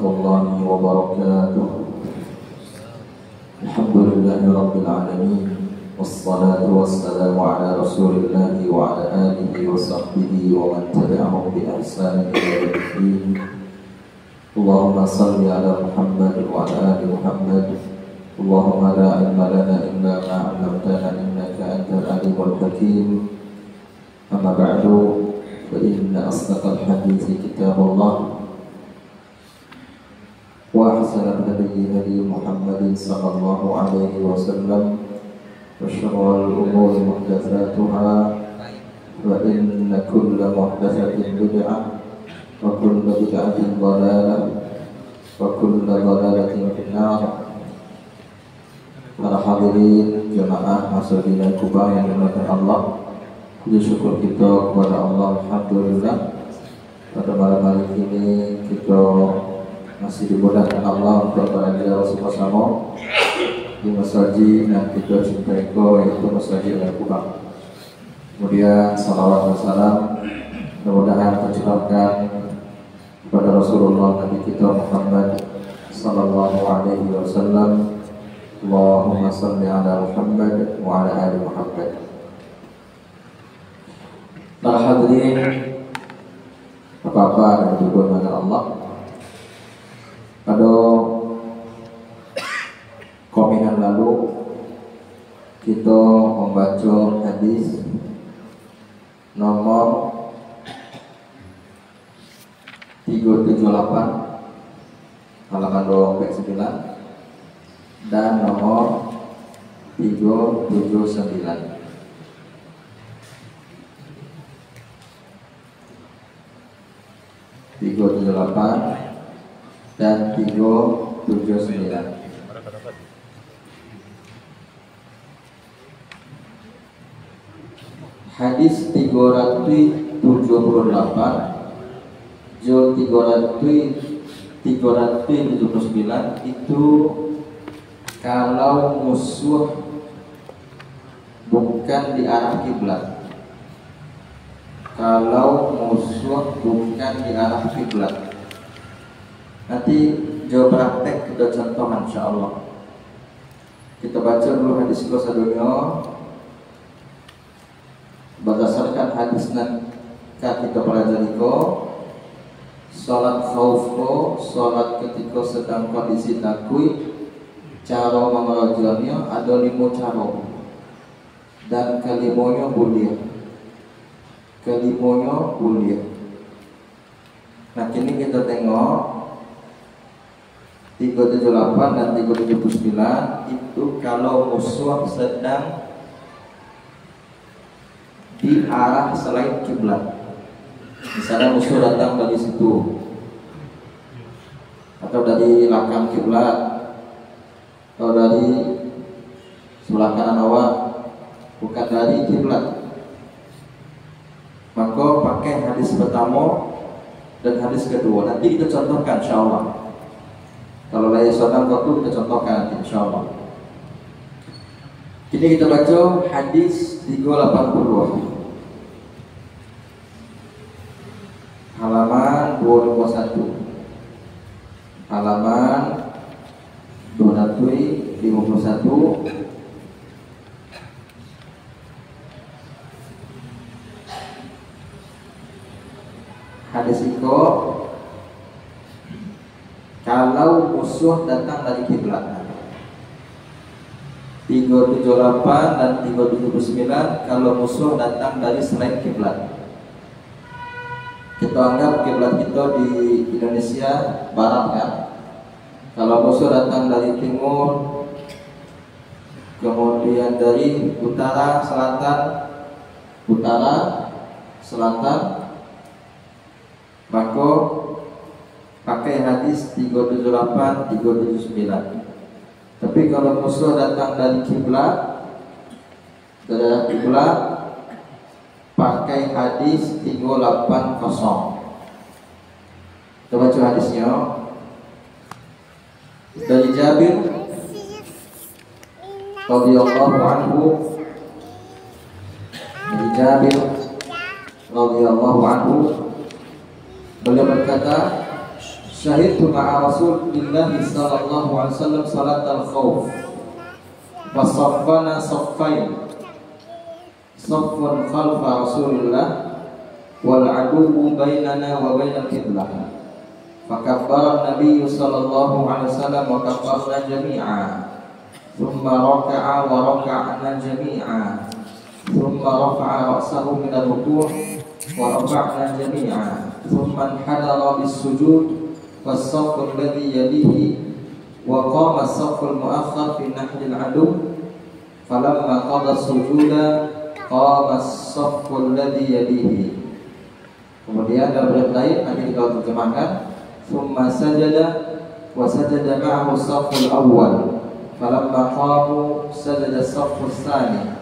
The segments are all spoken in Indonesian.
warahmatullahi wabarakatuh. Alhamdulillahi rabbil alamin. Wassalatu wassalamu ala rasulillahi wa ala alihi wa sahbihi wa man tabi'ahum bi ihsanin ila yaumiddin. Allahumma salli ala Muhammad wa ala ali Muhammad. Allahumma la ilma lana illa ma 'allamtana innaka antal alimul hakim. Amma ba'du, fa inna asdaqal hadithi kitabullah wa ahsanal hadyi hadi Muhammadin sallallahu alaihi wasallam wa syarrul umuri muhdatsatuha wa inna kulla muhdatsatin bid'ah wa kulla bid'atin dhalalah wa kulla dhalalatin finnar. Para hadirin jemaah Masjidil Quba yang dimuliakan Allah, puji syukur kita kepada Allah. Alhamdulillah, pada malam hari ini kita masih dimudahkan Allah untuk berada bersama-sama di masjid yang kita cintai, yaitu Masjidil Quba. Kemudian salawat dan salam mudah-mudahan tercurahkan kepada Rasulullah Nabi kita Muhammad sallallahu alaihi wasallam. Allahumma salli ala Muhammad wa ala ali Muhammad. Para hadirin, apa-apa dan juga dengan Allah, pada komenan lalu kita membaca hadis nomor 378 halaman 29 dan nomor 379. Dan 379. Hadis 378 Jul 379 itu kalau musuh bukan di arah kiblat. Kalau musuh bukan di arah kiblat. Nanti jauh praktek kita contoh insyaallah. Kita baca dulu hadis kosadonya. Berdasarkan hadis nan kita pelajari ko, salat khauf ko, salat ketika sedang kondisi takwi, cara mengerjakannya ada 5 cara dan kelimanya boleh. Nah kini kita tengok 378 dan 379 itu kalau musuh sedang di arah selain kiblat. Misalnya musuh datang dari situ atau dari belakang kiblat atau dari sebelah kanan awak, bukan dari kiblat, maka pakai hadis pertama dan hadis kedua. Nanti kita contohkan insyaallah. Kalau layak soal waktu kita contohkan nanti insyaallah. Kini kita baca hadis 380 halaman 251, halaman 251. Hadis itu kalau musuh datang dari kiblat. 378 dan 379 kalau musuh datang dari selain kiblat. Kita anggap kiblat kita di Indonesia barat kan. Kalau musuh datang dari timur, kemudian dari utara, selatan, maka pakai hadis 378, 379. Tapi kalau musuh datang dari kiblat, pakai hadis 380. Kita baca hadisnya. Dari Jabir radhiyallahu anhu, dari Jabir radhiyallahu anhu, beliau berkata, syahidtu ma'a Rasulillah sallallahu alaihi wasallam salat al-khawf wa saffana saffain saffun khalfa Rasulillah wal aduwwu bainana wa bainal qiblah fakabbara Nabi sallallahu alaihi wasallam wa kabbarna jami'a thumma raka'a wa raka'na jami'a thumma rafa'a ra'sahu min ar-ruku' wa rafa'na jami'a thumma hadara bis-sujud was-saffu alladhi yalihi wa qama as-saffu al-mu'akhkhar fi nahri al-adu falamma qada as-sujuda qama as-saffu alladhi yalihi. Kemudian dalam riwayat lain nanti kita terjemahkan thumma sajada wa sajada ma'ahu as-saffu al-awwal falamma qamu sajada as-saffu ats-tsani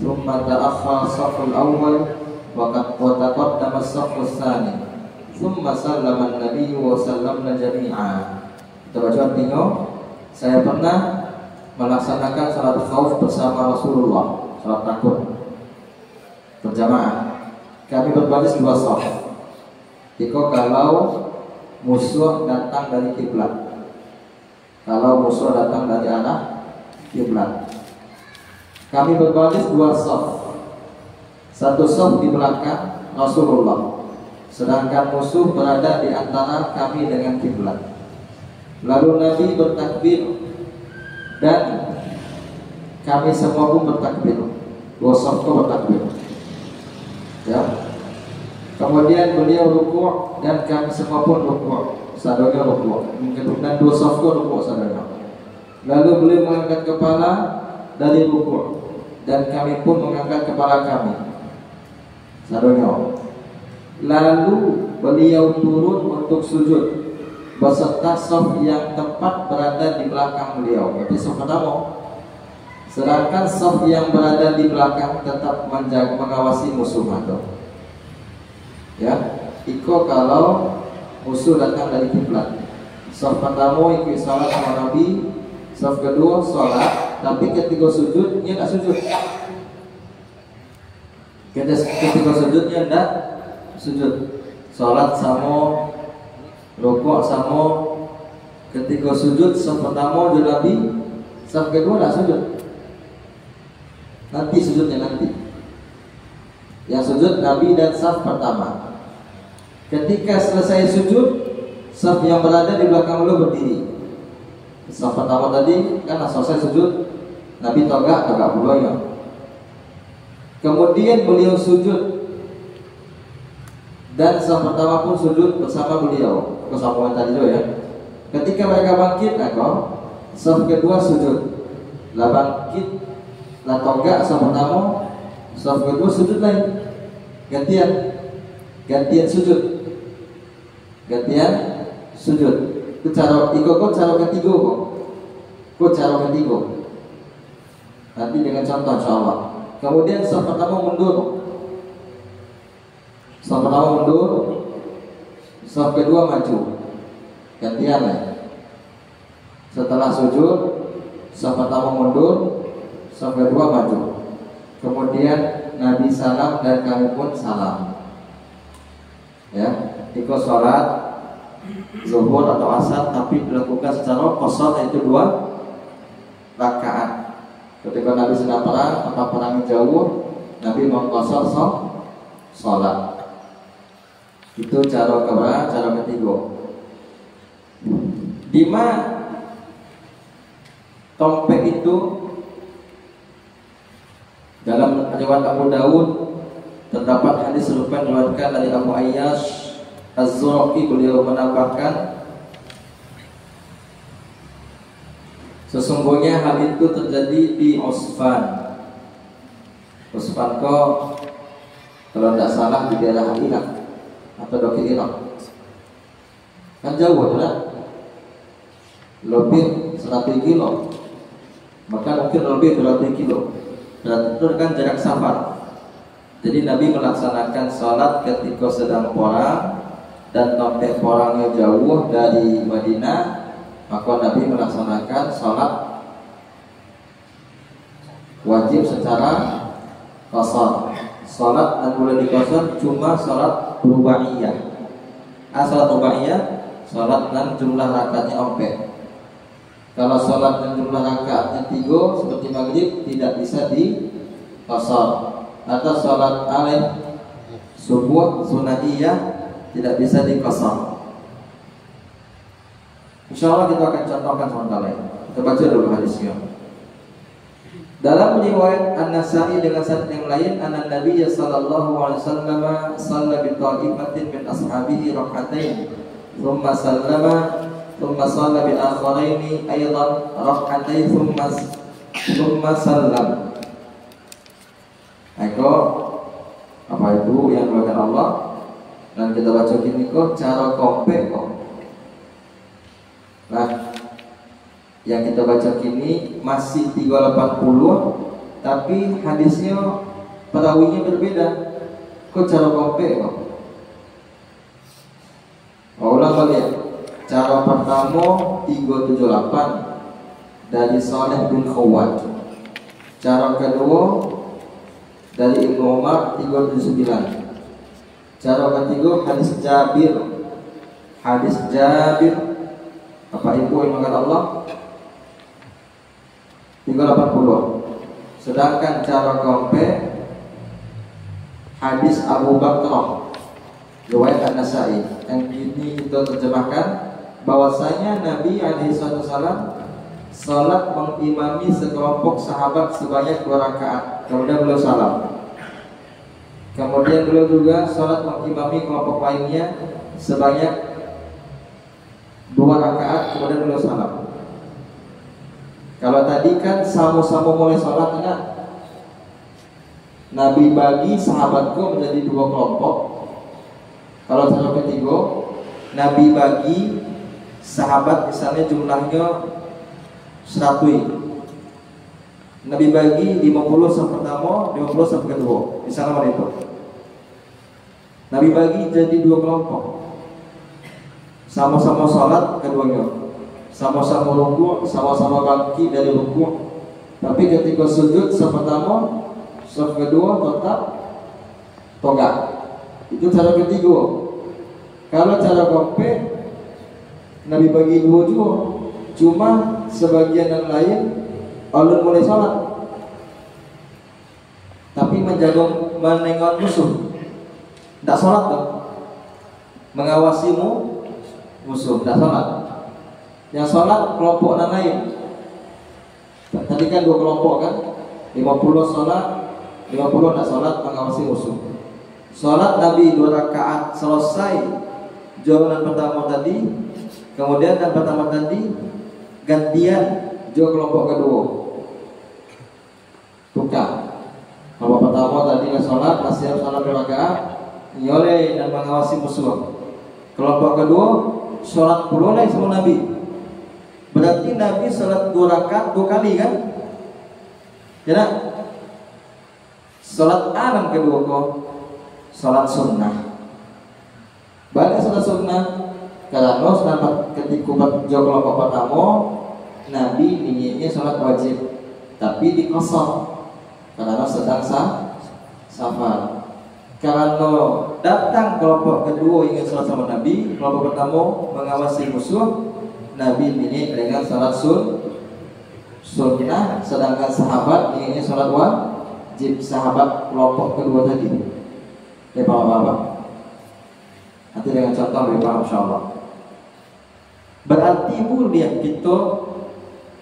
thumma ta'akhkhara as-saffu al-awwal wa taqaddama as-saffu ats-tsani thumma sallama an-nabiy wa sallamna jami'a. Kita baca artinya, saya pernah melaksanakan salat khauf bersama Rasulullah, salat takut berjamaah. Kami berbaris dua shaf. Jika kalau musuh datang dari kiblat, kalau musuh datang dari arah kiblat, kami berbaris dua shaf. Satu shaf di belakang Rasulullah, sedangkan musuh berada di antara kami dengan kiblat. Lalu Nabi bertakbir dan kami semua pun bertakbir. Dua shaf bertakbir. Ya. Kemudian beliau rukuk dan kami semua pun rukuk. Sadonya rukuk. Dan dua shaf rukuk sadonya. Lalu beliau mengangkat kepala dari rukuk dan kami pun mengangkat kepala kami. Sadonya. Lalu beliau turun untuk sujud beserta shaf yang tepat berada di belakang beliau. Berarti shaf pertama. Sedangkan shaf yang berada di belakang tetap menjaga, mengawasi musuh atau ya, iko kalau musuh datang dari kiblat. Shaf pertama ikut salat sama Nabi, shaf kedua salat, tapi ketika sujudnya tidak sujud. Ketika sujudnya tidak sujud. Salat sama, rukuk sama. Ketika sujud shaf pertama di Nabi, shaf kedua tidak sujud. Nanti sujudnya nanti. Yang sujud Nabi dan shaf pertama. Ketika selesai sujud, shaf yang berada di belakang beliau berdiri. Shaf pertama tadi kan selesai sujud, Nabi tegak beliau ya. Kemudian beliau sujud dan shaf pertama pun sujud bersama beliau. Kesamaan tadi juga ya. Ketika mereka bangkit, shaf kedua sujud. Lah bangkit, lah tegak shaf pertama, shaf kedua sujud lain. Gantian sujud. Gantian sujud. Itu cara cara ketiga kok. Cara ketiga. Nanti dengan contoh insyaallah. Kemudian shaf pertama mundur. Shaf pertama mundur. Shaf kedua maju. Gantian ya. Setelah sujud, shaf pertama mundur, shaf kedua maju. Kemudian Nabi salam dan kami pun salam. Ya, ikut sholat zuhur atau asar tapi dilakukan secara qasar, yaitu 2 rakaat. Ketika Nabi sedang perang atau perang jauh, Nabi mengqasar sholat. Itu cara keberapa? Cara ketiga. Dima tompek itu dalam riwayat Abu Dawud terdapat hadis serupa diriwayatkan dari Abu Ayyash Az-Zuraqi. Beliau menambahkan, sesungguhnya hal itu terjadi di Usfan. Usfan kok kalau tidak salah di daerah Irak atau Doki Irak. Kan jauh kan? Lebih 100 kilo. Maka mungkin lebih 200 kilo. Dan itu kan jarak safar. Jadi Nabi melaksanakan sholat ketika sedang perang dan sampai perangnya jauh dari Madinah, maka Nabi melaksanakan sholat wajib secara qasar. Sholat yang boleh diqasar cuma sholat rubaiyah. Sholat rubaiyah Sholat dan jumlah rakaatnya ompek. Kalau sholat dan jumlah rakaatnya 3 seperti maghrib tidak bisa diqasar. Atau sholat alaih subuh sunnahiyah tidak bisa diqasar. Insyaallah kita akan contohkan sebentar lagi. Kita baca dulu hadisnya. Dalam riwayat An-Nasa'i dengan sanad yang lain, anna Nabi sallallahu alaihi wasallam shalla bi ta'ifatin min ashabihi rak'atain, thumma sallama, thumma shalla bi akharaini aidan rak'atain, thumma sallam. Eko apa itu yang dilakukan Allah? Dan kita baca gini kok cara kompe kok. Nah, yang kita baca kini masih 380, tapi hadisnya perawinya berbeda. Kok cara kompe kok? Ulang balik. Cara pertama 378 dari Saleh bin Khawwat. Cara kedua dari Ibnu Umar 379. Cara ketiga hadis Jabir. Hadis Jabir apa ibu yang makan Allah 380. Sedangkan cara kompe hadis Abu Bakrah riwayat An-Nasa'i. Yang ini kita terjemahkan bahwasanya Nabi SAW salat mengimami sekelompok sahabat sebanyak 2 rakaat, kemudian beliau salam. Kemudian beliau juga salat mengimami kelompok lainnya sebanyak 2 rakaat, kemudian beliau salam. Kalau tadi kan sama-sama mulai sholat, enggak? Nabi bagi sahabatku menjadi 2 kelompok. Kalau cara ketiga, Nabi bagi sahabat misalnya jumlahnya 100. Nabi bagi 50 yang pertama, 50 yang kedua. Misalnya mana itu? Nabi bagi jadi 2 kelompok. Sama-sama sholat keduanya. Sama-sama rukuk, sama-sama bangkit dari rukuk. Tapi ketika sujud yang pertama, yang kedua tetap tegak. Itu cara ketiga. Kalau cara kompe Nabi bagi 2 juga. Cuma sebagian yang lain ulun mulai sholat, tapi menjaga menengok musuh. Tidak sholat dong. Mengawasimu musuh, tidak sholat. Yang sholat kelompok yang lain. Tadi kan 2 kelompok kan, 50 sholat, 50 tidak sholat, mengawasi musuh. Sholat Nabi 2 rakaat selesai jawaban pertama tadi, kemudian dan pertama tadi gantian juga kelompok kedua. Tukar. Kelompok pertama tadi sholat, masih harus sholat 2 rakaat, nyoleh dan mengawasi musuh. Kelompok kedua sholat puloleh sama Nabi. Berarti Nabi sholat 2 rakaat 2 kali kan? Ya, sholat alam kedua kok sholat sunnah. Balik sholat sunnah karena sholat ketika jauh kelompok pertama Nabi inginnya sholat wajib, tapi dikosor karena sedang safar. Karena datang kelompok kedua ingin sholat sama Nabi, kelompok pertama mengawasi musuh, Nabi ini dengan sholat sunnah, sedangkan sahabat inginnya sholat wajib. Sahabat kelompok kedua tadi. Ya Bapak-bapak. Nanti dengan contoh lebih paham insyaallah. Berarti boleh kita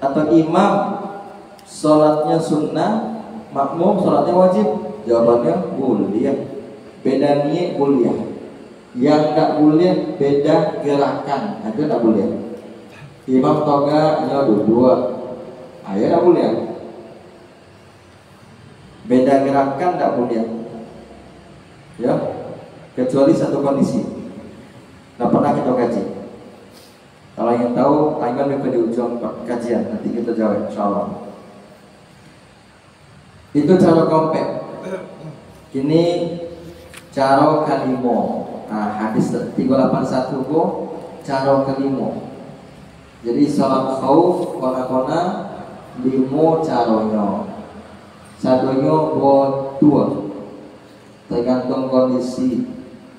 atau imam sholatnya sunnah, makmum sholatnya wajib. Jawabannya boleh. Beda niat boleh. Yang tak boleh beda gerakan, itu tak boleh. Imam toga nya 2, ayo tak boleh. Beda gerakan tak boleh. Ya, kecuali satu kondisi. Tak pernah kita kaji. Kalau ingin tahu, akan di ujung kajian. Nanti kita jawab insyaallah. Itu cara kompak. Kini cara kalimo. Hadis 381 ko cara kalimo. Jadi salat khauf kona-kona 5 caronyo. Sadonya buat 2. Tergantung kondisi.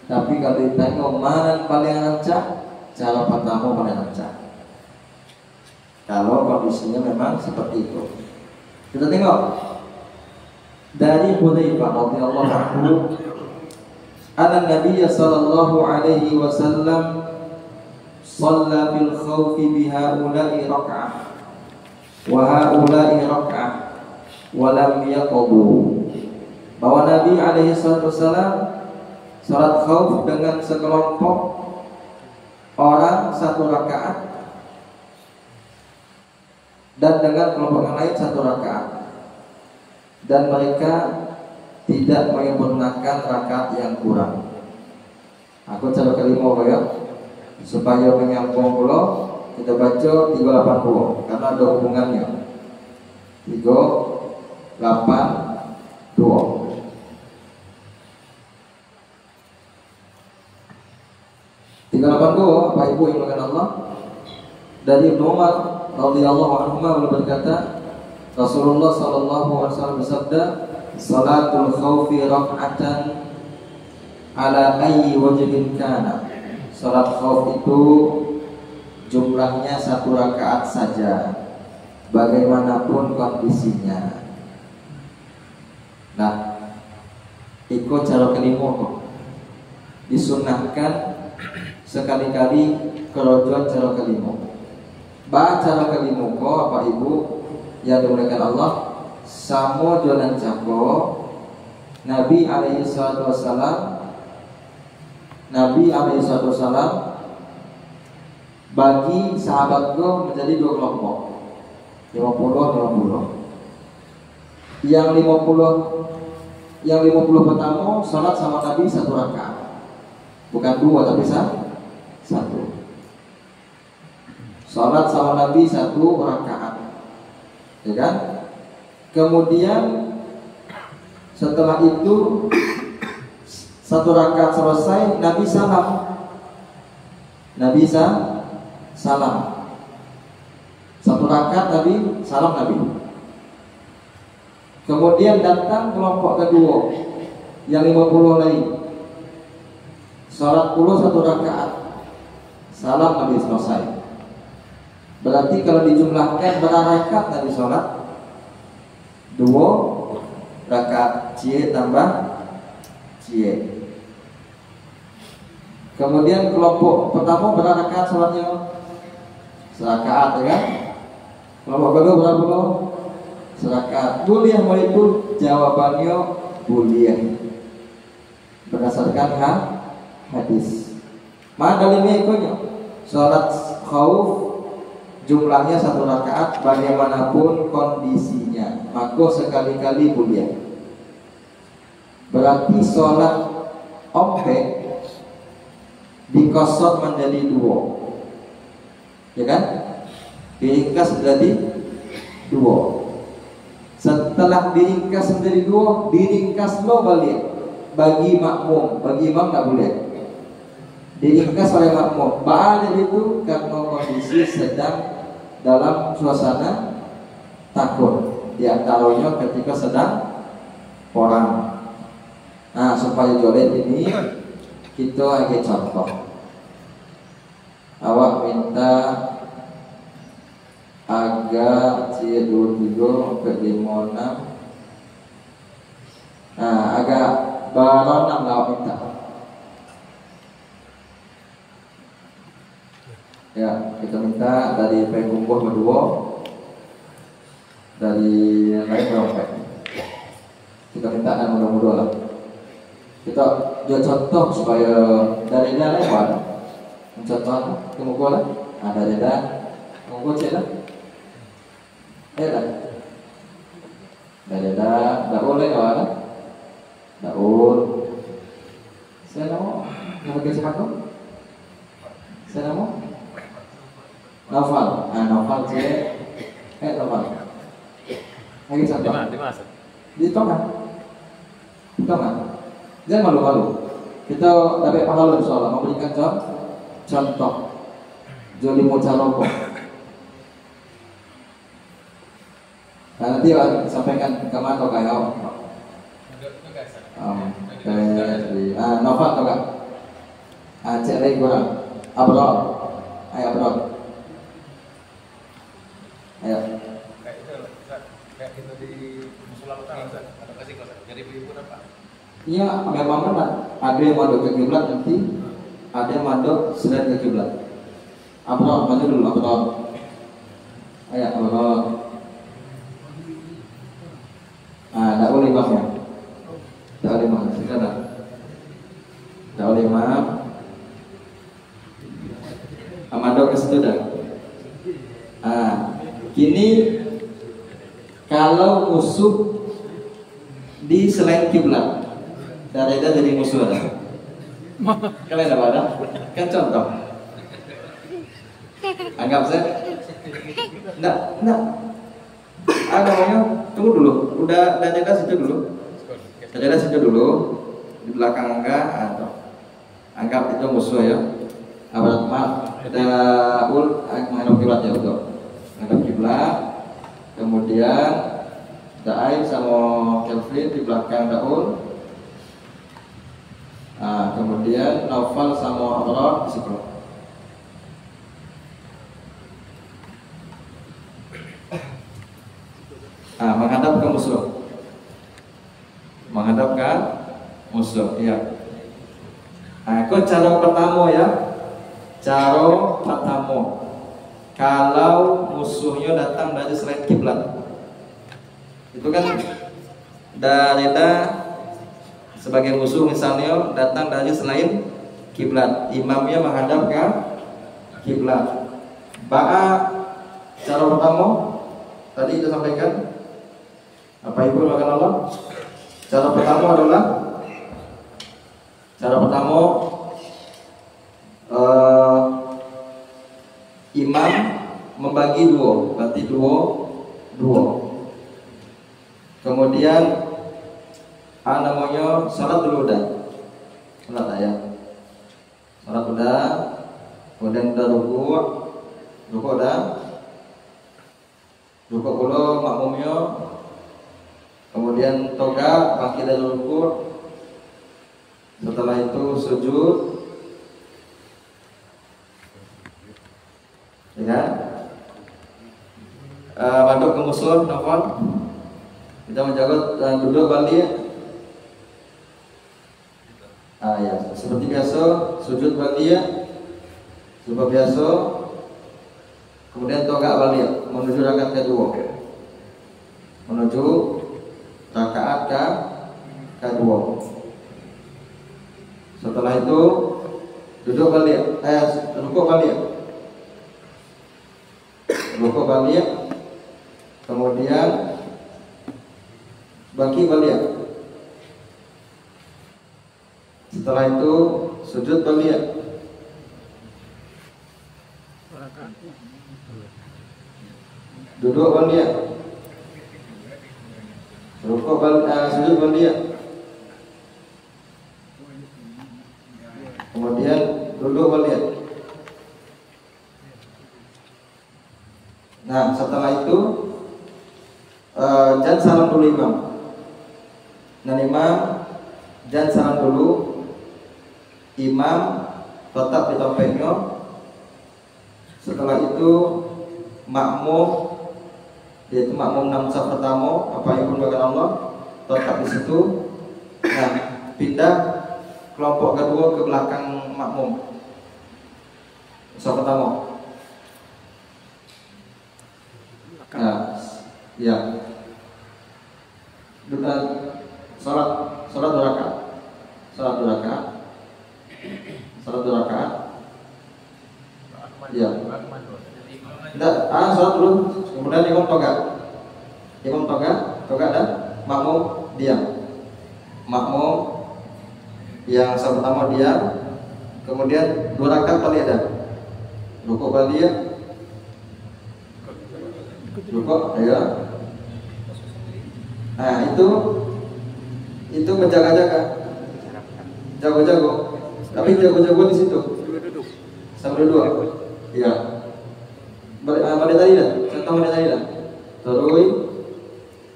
Tapi kalau ditanya mana paling rancak, cara pertama paling lancar. Kalau kondisinya memang seperti itu. Kita tengok dari Hudzaifah radhiyallahu anhu, anna Nabiy sallallahu alaihi wasallam shalla bil khawfi bihaula'i rak'ah wa haula'i rak'ah wa lam yaqdu. Bahwa Nabi alaihi wasallam salat khauf dengan sekelompok orang satu rakaat dan dengan kelompok yang lain satu rakaat, dan mereka tidak menyempurnakan rakaat yang kurang. Aku cara kelima ya, supaya menyambung pulau kita baca 380 karena ada hubungannya. 382. Apa ibu yang dimuliakan Allah? Dari Ibnu Umar radhiyallahu anhu berkata, Rasulullah sallallahu alaihi wasallam bersabda, salatul khaufi rak'atan ala ayyi wajhin kana. Salat khauf itu jumlahnya satu rakaat saja, bagaimanapun kondisinya. Nah, ikut cara kelima kok. Disunahkan sekali-kali kerojuan cara kelima. Baca cara kelima kok apa ibu yang dimuliakan Allah, samo jalan cako Nabi alaihi wasallam bagi sahabatku menjadi dua kelompok, 50-50. Yang 50 pertama salat sama Nabi satu rakaat, bukan dua tapi satu. Salat sama Nabi satu rakaat, ya kan? Kemudian setelah itu satu rakaat selesai, Nabi salam. Satu rakaat Nabi salam Nabi. Kemudian datang kelompok kedua yang 50 lain, salat puluh satu rakaat, salam Nabi selesai. Berarti kalau dijumlahkan berapa rakaat Nabi sholat? 2 rakaat, cie tambah cie. Kemudian kelompok pertama berapa rakaat sholatnya? Serakaat, ya kan? Kelompok kedua berapa? Serakaat. Boleh mau itu jawabannya boleh berdasarkan hadis. Mana dalilnya ikutnya? Sholat khauf jumlahnya satu rakaat bagaimanapun kondisinya, maka sekali-kali boleh. Berarti sholat ompek dikosot menjadi 2, ya kan? Diringkas menjadi 2. Setelah diringkas menjadi 2, diringkas lo balik bagi makmum, bagi imam tak boleh. Diringkas oleh makmum. Ba'al itu karena kondisi sedang dalam suasana takut, di antaranya ketika sedang orang. Nah, supaya jolet ini kita lagi contoh. Awak minta agak C23 sampai 56. Nah, agak baron 6 awak minta. Ya, kita minta dari pengumpuh berdua, dari yang lain berapa? Kita minta yang mudah-mudah lah. Kita jual contoh supaya dari dia lewat. Contoh kemukuh lah. Dari dia kemukuh cek lah. Lah. Dari dia daun lah kawan lah. Daun. Saya mau yang pakai siapa? Saya mau Novel, Novel C, Novel. Lagi contoh. Di mana? Di tengah. Jangan malu-malu. Kita dapat pahala insyaallah memberikan contoh. Joli Mocaroko. Nah, nanti sampaikan ke mana kau kayak Novel atau enggak? Cek lagi kurang. Abrar. Ayo bro. Ayo. Kayak itu kayak itu di musola utara ada kasih kelas. Jadi ibu apa? Iya, memang benar. Ada yang mandok ke kiblat nanti, ada yang mandok selain ke kiblat. Abro, maju dulu Abro. Ayo Abro. Tak boleh imam ya. Tak boleh imam, sekarang. Tak boleh imam. Mandok ke situ dah. Kini kalau musuh di selain kiblat, darah jadi musuh ada. Kalian ada? Kan contoh. Anggap saya. Enggak. Namanya tunggu dulu. Udah darah situ dulu. Darah situ dulu. Di belakang anggap itu musuh ya. Maaf, kita menghadap kiblat ya betul. Menghadap kiblat. Kemudian Daai sama Kelvin di belakang Daul. Kemudian Naufal sama Abrar di situ. Menghadap ke musuh. Menghadap ke musuh, iya. Itu cara pertama ya. Cara pertama. Kalau musuhnya datang dari selain kiblat, itu kan dareda sebagai musuh misalnya datang dari selain kiblat, imamnya menghadap ke kiblat. Cara pertama tadi kita sampaikan apa ibu makan Allah. Cara pertama adalah imam membagi dua, berarti dua. Kemudian namanya salat dulu udah. Salat ya. Salat udah. Kemudian udah ruku udah. Ruku dulu makmumnya. Kemudian toga bangkit dari ruku. Setelah itu sujud. Ya kan? Manduk ke musuh, Nafal. Kita menjaga duduk balik. Ya, seperti biasa sujud balik. Seperti biasa. Kemudian toga balik menuju rakaat kedua. Menuju rakaat kedua. Setelah itu duduk balik. Rukuk balik. Rukuk balik. Kemudian bagi balik. Setelah itu sujud balik. Duduk balik. Rukuk balik, sujud balik. Kemudian duduk balik. Nah, setelah itu jangan salam dulu imam. Imam jangan salam dulu. Imam tetap di topengnya. Setelah itu makmum, yaitu makmum 6 saf pertama, apa yang dimuliakan Allah, tetap di situ. Nah, pindah kelompok kedua ke belakang makmum. Saf pertama. Ya. Salat 2 rakaat. Salat 2 rakaat. Ya. Salat dulu. Kemudian imam toga. Toga dan makmum diam. Makmum yang pertama diam. Kemudian 2 rakaat balik ada. Rukuk balik. Rukuk, ya. Nah, itu menjaga-jaga. Jago-jago. Tapi jago-jago di situ. Sambil duduk. Iya. Balik tadi dah. Contoh balik tadi dah. Terus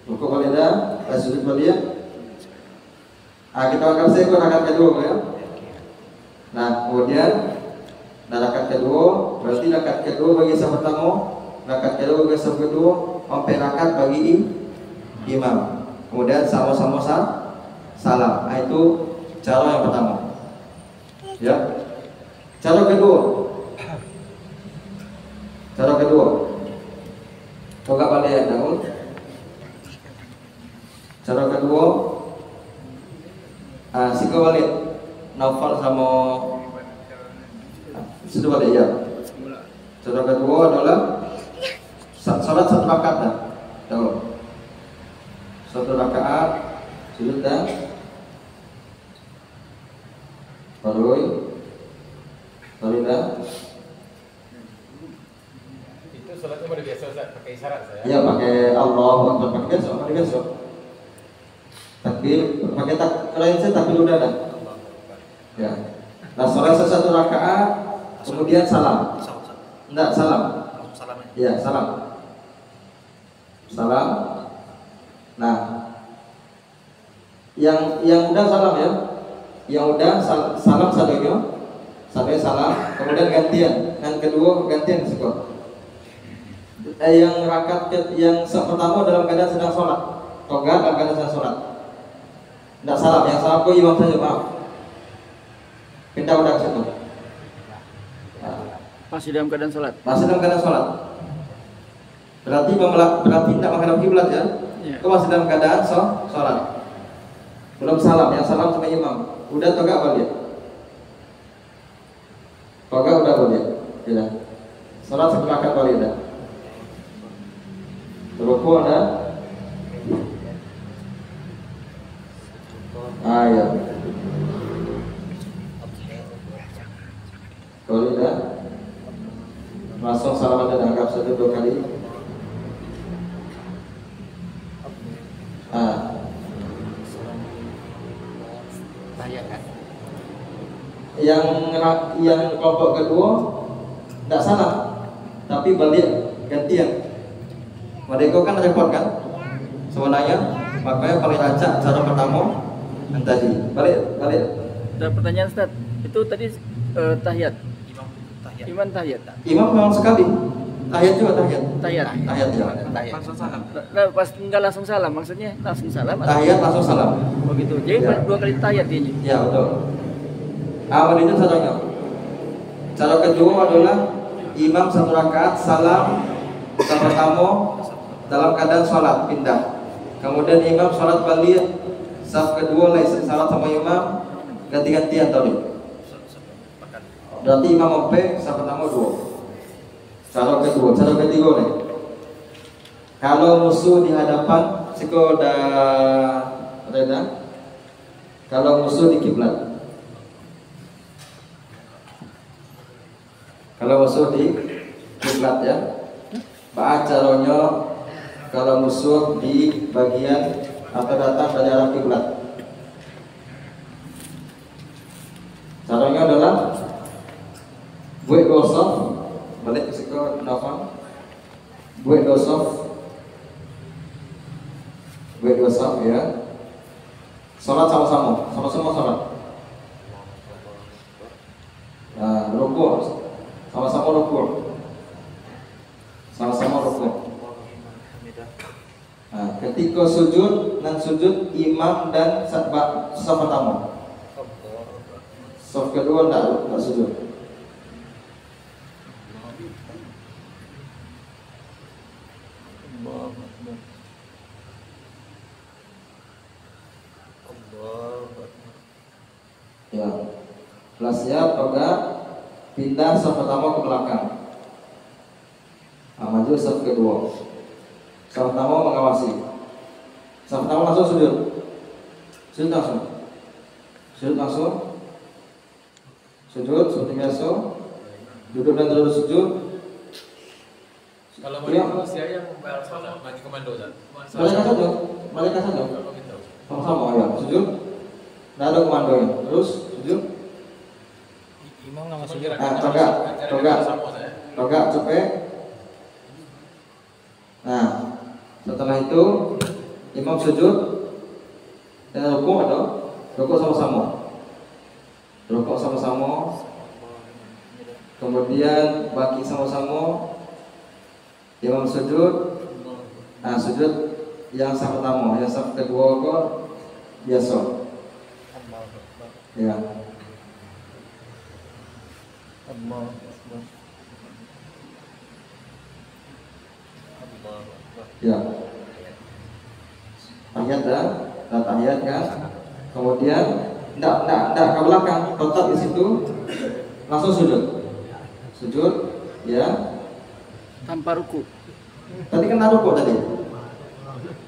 rukuk balik dah, sujud balik. Kita akan saya rakaat kedua ya. Nah, kemudian Nah rakaat kedua berarti rakaat kedua bagi saf pertama, rakaat kedua bagi saf kedua, sampai rakaat bagi imam. Kemudian sama-sama salam. Nah, itu cara yang pertama. Ya. Cara kedua. Coba balik dahulu. Cara kedua, siko balik. Naufal sama sudah balik ya. Cara kedua adalah salat satu rakaat dah. Tahu? Satu rakaat sujud dah. Baru dah. Itu sholatnya pada biasa Ustaz, pakai isyarat saya. Iya, pakai Allahu Akbar, pakai besok. Tapi pakai lain saya tapi udah dah. Ya. Nah, sholat satu rakaat, kemudian salam. Enggak, salam. Iya, salam. Salam. Nah, yang udah salam ya. Yang udah salam satunya. Sampai salam, kemudian gantian. Yang kedua gantian sikap. Yang rakaat yang pertama dalam keadaan sedang sholat, toga dalam keadaan sedang sholat. Tidak salam, yang salam kok imam saja, maaf. Pindah udah ke situ. Masih dalam keadaan sholat. Masih dalam keadaan sholat. Berarti tidak menghadap kiblat ya? Ya. Kau masih dalam keadaan sholat. Belum salam, yang salam sama imam. Udah toga apa dia? Toga udah boleh. Tidak. Sholat satu rakaat boleh dah. Ruku ada. Ya. Boleh dah. Langsung salam dan anggap 1-2 kali. Yang kelompok kedua tidak salah, tapi balik gantian. Mereka kan repot kan sebenarnya, makanya paling acak cara pertama yang tadi balik. Ada pertanyaan Ustaz, itu tadi tahiyat. Imam tahiyat. Imam memang sekali tahiyat juga tahiyat juga. Langsung salam. Nah, pas enggak langsung salam, maksudnya langsung salam. Tahiyat langsung salam. Begitu. Jadi Ya. 2 kali tahiyat dia. Ya betul. Awal itu caranya. Cara kedua adalah imam satu rakaat salam sama tamu dalam keadaan sholat pindah. Kemudian imam sholat balik saf kedua lagi salat sama imam ganti-gantian tadi. Berarti imam sampai saf pertama 2. Cara ketiga nih. Kalau musuh di hadapan sekoda reda. Kalau musuh di kiblat. Kalau musuh di kiblat ya, caranya kalau musuh di bagian atau datang dari arah kiblat. Caranya adalah buat dosof, balik ke nafam, buat dosof ya. Salat sama-sama salat. Nah, rukuk. Sama-sama rukuk. Nah, ketika sujud imam dan saf pertama. Saf kedua enggak sujud. Ya. Kelas siap, toga pindah saf pertama ke belakang. Maju saf kedua. Saf pertama mengawasi. Saf pertama langsung sujud. Sujud langsung. Sujud seperti biasa. Duduk dan terus sujud. Kalau mau saya yang bagi komando Ustaz. Mereka saja. Sama-sama ya. Sujud. Tidak ada komandonya. Terus sujud. Imam nama sujud. Toga cepet. Nah, setelah itu imam sujud dan rukuk atau rukuk sama-sama. kemudian bagi sama-sama, imam sujud. Nah, sujud yang saf pertama, yang saf kedua kok biasa. Ya. Ya. Tahiyat dah tahiyat kan. Kemudian enggak ke belakang, tetap di situ. Langsung sujud. Sujud, ya. Tanpa ruku. Tadi kan ruku tadi.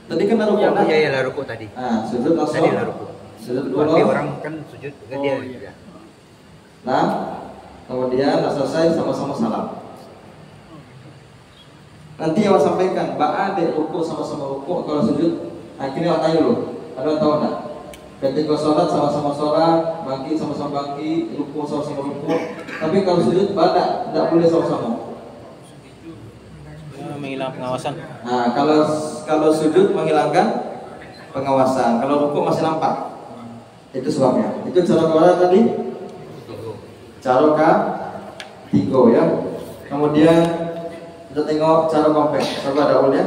Tadi kan ruku. Iya, lah ruku tadi. Nah, sujud langsung. Tadi lah ruku. Sujud Tapi dulu. orang kan sujud kan dia. Iya. Nah, kemudian selesai sama-sama salam. Nanti awak sampaikan, dek ruku sama-sama ruku, kalau sujud, akhirnya awak tanya dulu, ada tahu enggak? Ketika sholat sama-sama sholat, bangkit sama-sama bangkit, ruku sama-sama ruku. Tapi kalau sujud, tidak boleh sama-sama. Menghilang pengawasan. Nah, kalau sujud menghilangkan pengawasan, kalau ruku masih nampak. Itu sebabnya. Itu cara keluar tadi. Cara ke-3 ya. Kemudian kita tengok cara kompek. Coba ada ulnya.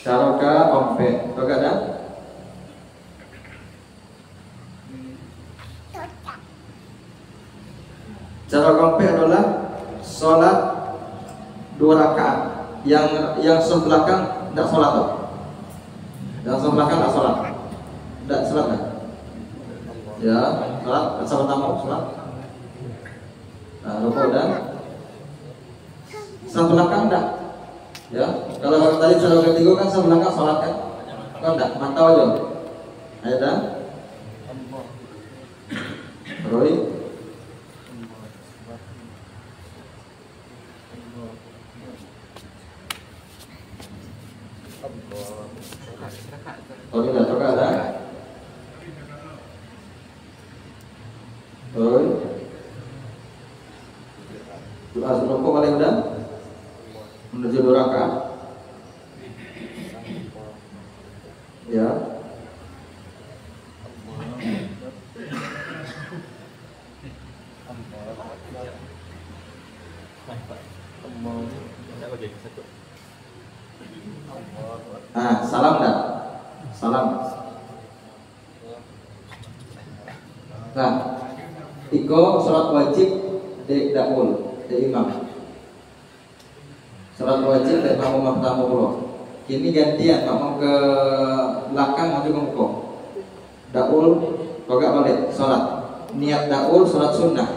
Cara kompek. Coba ada. Cara kompek adalah sholat 2 rakaat. Yang saf belakang tidak sholat tuh. Yang saf belakang tidak sholat. Tidak sholat kan? Ya, sholat. Sama pertama sholat. Nah, ruku dan saf belakang enggak. Ya, kalau tadi cara ketiga kan saf belakang sholat kan? Kan enggak, mantau aja. Ayo dah. Roy. Oh, tidak coba ada. Roy. Doa sebelum paling udah menuju 2 rakaat. Ya. Salam enggak? Salam. Nah, iko sholat wajib di dakul, di imam. Sholat wajib di imam pertama dulu. Kini gantian, kamu ke belakang maju ke muka. Dakul, kagak balik sholat. Niat dakul sholat sunnah.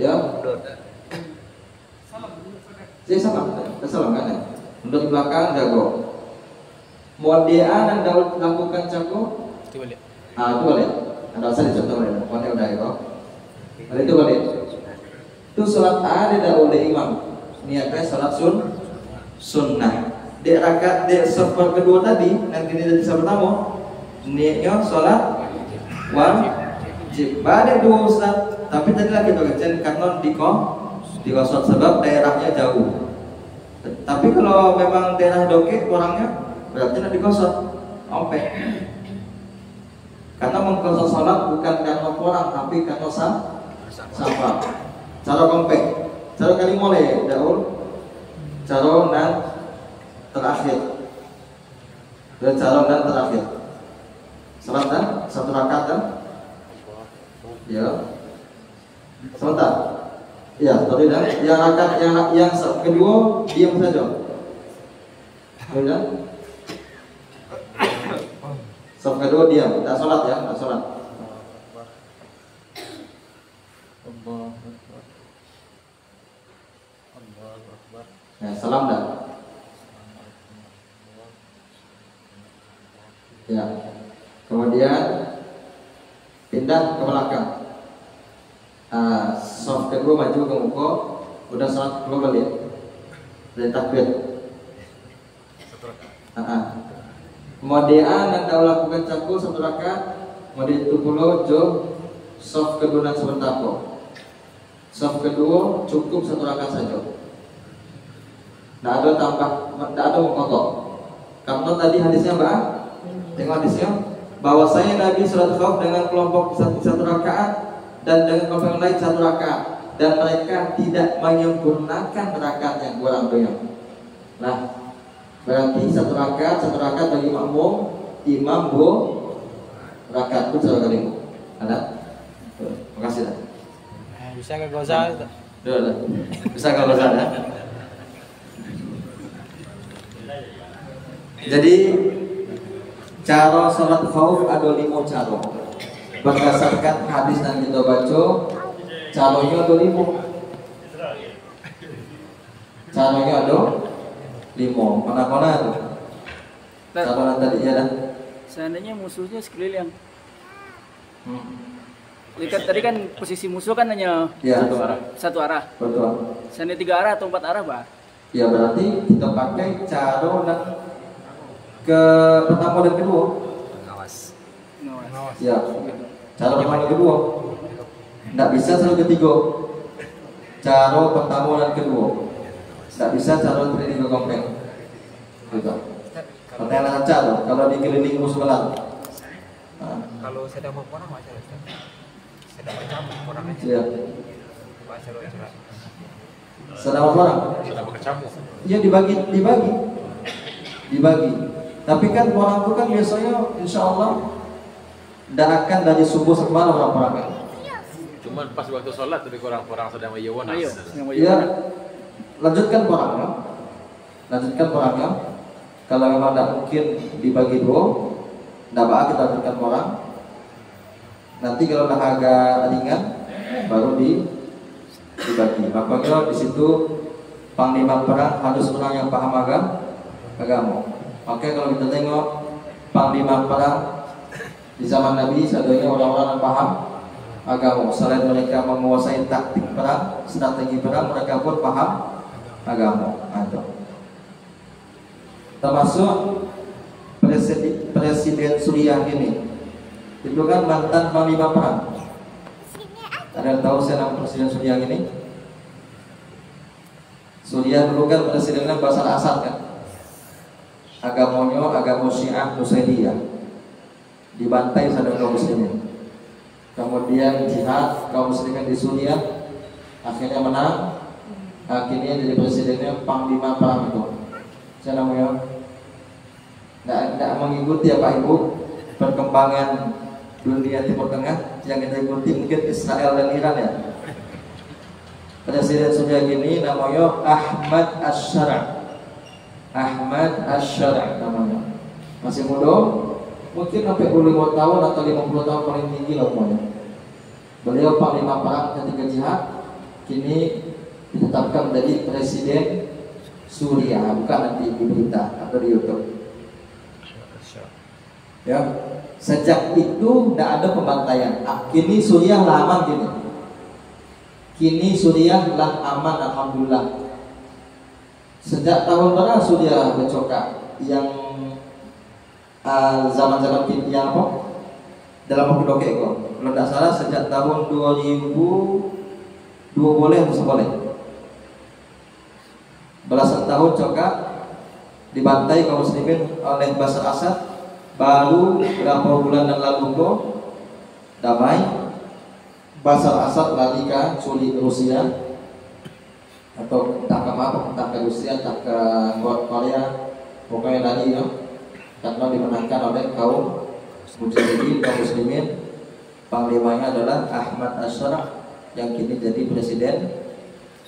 Ya. Saya salam kan ya? Untuk belakang jago. Modian anda lakukan jago. Itu balik. Itu balik. Anda usah dicontoh ya. Modian udah ya. Ada itu balik. Itu sholat ada oleh imam. Niatnya sholat sunnah. Di rakaat di safar kedua tadi, nanti di safar pertama, niatnya sholat wajib. Balik 2 ustaz. Tapi tadi lagi bagian karena dikosot sebab daerahnya jauh. Tapi kalau memang daerah doke orangnya berarti nak dikosot ompek. Karena mengkosot sholat bukan karena orang tapi karena sampah. Cara kompek, cara kali mulai daul, cara dan terakhir, dan cara dan terakhir. Salat dan 1 rakaat dan ya. Sebentar. Ya, tadi dah. Yang rakaat yang kedua diam saja. Sudah. Saf kedua diam, tak salat ya, tak salat. Ya, salam dah. Ya. Kemudian pindah ke belakang. Saf kedua maju ke muka, udah salat keluar balik dari takbir. Kemudian anda lakukan cakul 1 rakaat, kemudian itu pula jo saf kedua dan sebentar kok. Saf kedua cukup 1 rakaat saja. Tidak ada tambah, tidak ada mengkotok. Karena tadi hadisnya mbak, tengok hadisnya, bahwasanya Nabi sholat khauf dengan kelompok 1 rakaat dan dengan kelompok yang lain 1 rakaat. dan mereka tidak menyempurnakan rakaat yang kurang banyak. Nah, berarti satu rakaat bagi makmum, imam rakaat itu satu kali. Ada? Makasih dah. Bisa ke Goza? Udah. Bisa kalau sana. Jadi cara sholat khauf ada 5 cara. Berdasarkan hadis yang kita baca, caranya ada 5. Caranya ada 5. Mana-mana tuh? Cara tadi ya dah. Seandainya musuhnya sekeliling. Lihat tadi kan posisi musuh kan hanya Ya, satu arah. betul. Seandainya 3 arah atau 4 arah, Pak? Ya berarti kita pakai cara yang ke pertama dan kedua. Pengawas. Ya, cara pertama dan kedua. Tidak bisa cara ketiga. Cara pertama dan kedua. Tidak bisa cara ketiga komplek. Gitu. Pertanyaan saja loh. Kalau dikelilingi musuh belang. Nah, Kalau sedang berperang macam Ustaz. Sedang bercamuk orang aja. ya. Baca doa cerak. Sedang orang. Sudah berkecamuk. Ya dibagi. Tapi kan orang itu kan biasanya insya Allah tidak akan dari subuh sampai malam orang-orang. Cuman pas waktu sholat tuh kurang-kurang sedang meyawana. Ayo, Ya, lanjutkan perangnya. Kalau memang tidak mungkin dibagi 2, tidak apa kita lanjutkan perang. Nanti kalau dah agak ringan, baru dibagi. Makanya di situ panglima perang harus orang yang paham agama. Makanya kalau kita tengok panglima perang di zaman Nabi, seadanya orang-orang yang paham agama. Selain mereka menguasai taktik perang, strategi perang, mereka pun paham agama. Termasuk Presiden Suriah ini, itu kan mantan panglima perang. Ada yang tahu saya nama Presiden Suriah ini? Suriah dulu kan presidennya Bashar Assad kan. Agamanya agama Syiah Nusairiyah, dibantai sama kaum muslimin. Kemudian jihad kaum muslimin di Suriah, akhirnya menang. Akhirnya jadi presidennya panglima perang itu. Saya namanya tidak mengikuti apa ibu perkembangan dunia Timur Tengah yang kita ikuti mungkin Israel dan Iran ya. Presiden Suriah ini namanya Ahmad Ash-Shara namanya. Masih muda, mungkin sampai 25 tahun atau 50 tahun paling tinggi lah umurnya. Beliau panglima perang ketika jihad, kini ditetapkan menjadi presiden Suriah, bukan nanti di berita atau di YouTube. Ya, sejak itu tidak ada pembantaian. Kini Suriah lah aman gini. Kini Suriah lah aman, alhamdulillah. Sejak tahun berapa Suriah bercokak? Yang zaman-zaman yang apa? Dalam waktu dokek kok. Kalau tidak salah sejak tahun 2002 boleh atau boleh? Belasan tahun cokak dibantai kaum muslimin oleh Bashar Assad. Baru berapa bulan yang lalu kok damai. Bashar Assad lari ke Rusia atau entah ke Rusia, entah ke Korea, pokoknya lari ya, karena dimenangkan oleh kaum mujahidin, kaum muslimin. Panglimanya adalah Ahmad Ash-Shara yang kini jadi presiden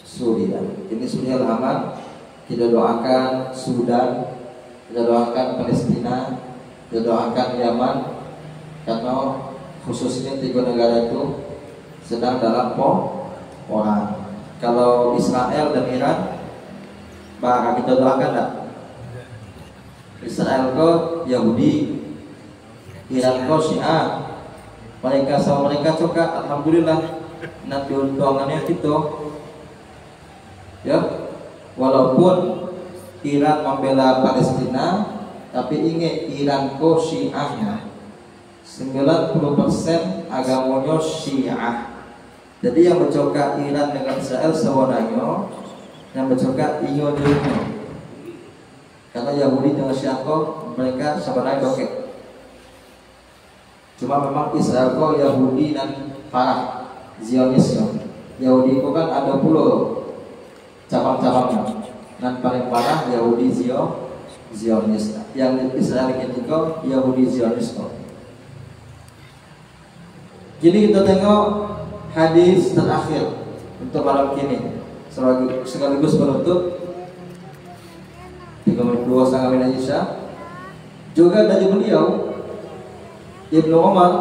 Suriah. Ini Suriah aman. Kita doakan Sudan, kita doakan Palestina, kita doakan Yaman, karena khususnya 3 negara itu sedang dalam perang. Kalau Israel dan Iran, kita doakan tak? Israel ko Yahudi, Iran ko Syiah. Mereka sama mereka coba, alhamdulillah nanti untungannya gitu. Ya, walaupun Iran membela Palestina, tapi ingat Iran ko Syiahnya 90% agamanya Syiah. Jadi yang bercokak Iran dengan Israel sewenangnya, yang bercokak iyo dirinya. Karena Yahudi dengan Syiah mereka sebenarnya dokek. Cuma memang Israel Yahudi dan parah Zionis Yahudi itu kan ada puluh cabang-cabangnya. Dan paling parah Yahudi Zionis. Yang Israel ketika Yahudi Zionis. Jadi kita tengok hadis terakhir untuk malam kini sekaligus penutup 32,5 menit Isya. Juga dari beliau Ibnu Umar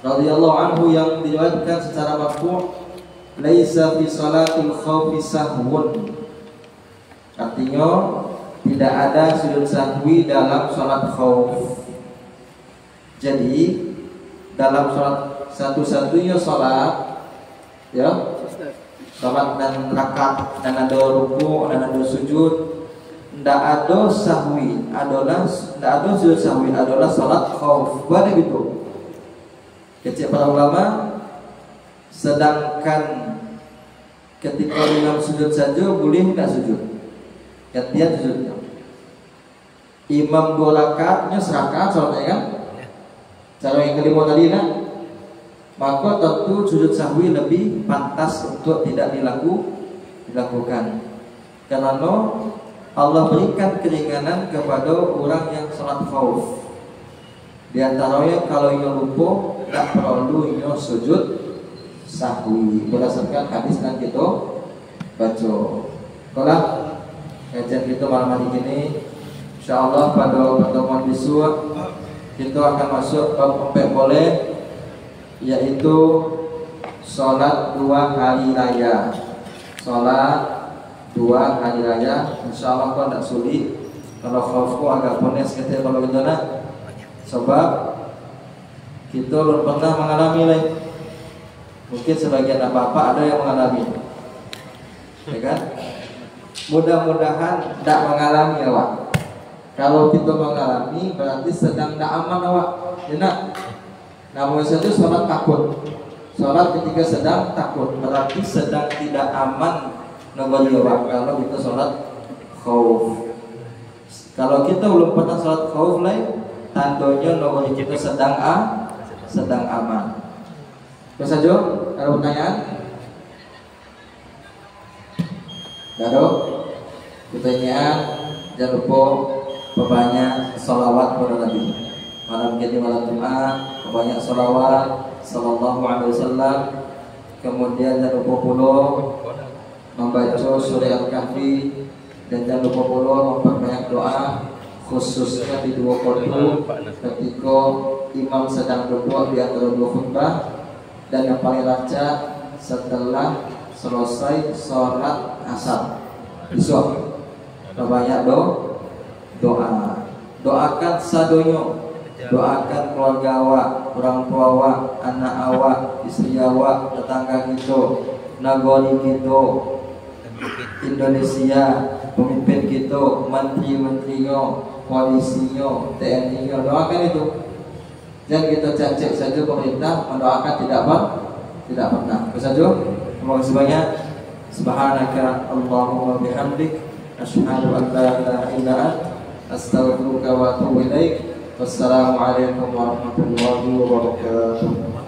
radhiyallahu anhu yang diriwayatkan secara marfu', laisa fi salatil khaufi sahwun. Artinya tidak ada sujud sahwi dalam salat khauf. Jadi dalam salat satu-satunya salat ya, salat dan rakaat dan ada ruku dan ada sujud, tidak ada sahwi, tidak ada sujud sahwi, adalah salat khauf. Boleh gitu. Kecil para ulama, sedangkan ketika imam sujud saja boleh tidak sujud. Gantian sujudnya. Imam 2 rakaatnya serakaat salatnya kan? Cara yang kelima tadi kan? Maka tentu sujud sahwi lebih pantas untuk tidak dilakukan. Karena Allah berikan keringanan kepada orang yang salat khauf. Di antaranya kalau ia lupa tak perlu ia sujud sahwi berdasarkan hadis yang kita baca. Kalau kajian kita malam hari ini, insyaallah pada pertemuan besok kita akan masuk bab 4 boleh, yaitu salat 2 hari raya. Salat 2 hari raya, insyaallah kau tak sulit. Kalau khaufku agak pones kita kalau kita nak, sebab kita belum pernah mengalami lagi. Mungkin sebagian apa-apa ada yang mengalami, ya kan? Mudah-mudahan tidak mengalami awak. Kalau kita mengalami berarti sedang tidak aman awak. Ya nak? Namun saja sholat takut. Sholat ketika sedang takut berarti sedang tidak aman. Nabali awak kalau kita sholat khauf. Kalau kita belum pernah sholat khauf lain, tandanya nabali kita sedang aman. Terus saja, ada pertanyaan? Ada? Pertanyaan? Jangan lupa perbanyak sholawat kepada Nabi. Malam ini malam Jumat, perbanyak sholawat sallallahu alaihi wasallam. Kemudian jangan lupa pula membaca surah Al-Kahfi, dan jangan lupa pula memperbanyak doa, khususnya di 2 waktu ketika imam sedang berdoa di antara 2 khutbah, dan yang paling lancar setelah selesai sholat asar besok. Perbanyak doa. Doakan sadonyo, doakan keluarga awak, orang tua awak, anak awak, istri awak, tetangga kita, negara kita, Indonesia, pemimpin kita, menteri-menterinya, polisinya, TNI-nya, doakan itu. Dan kita cek saja pemerintah mendoakan tidak pernah. Saja. Terima kasih banyak. Subhanaka Allahumma bihamdik, asyhadu an la ilaha illa anta, astaghfiruka wa atubu ilaik. Wassalamualaikum warahmatullahi wabarakatuh.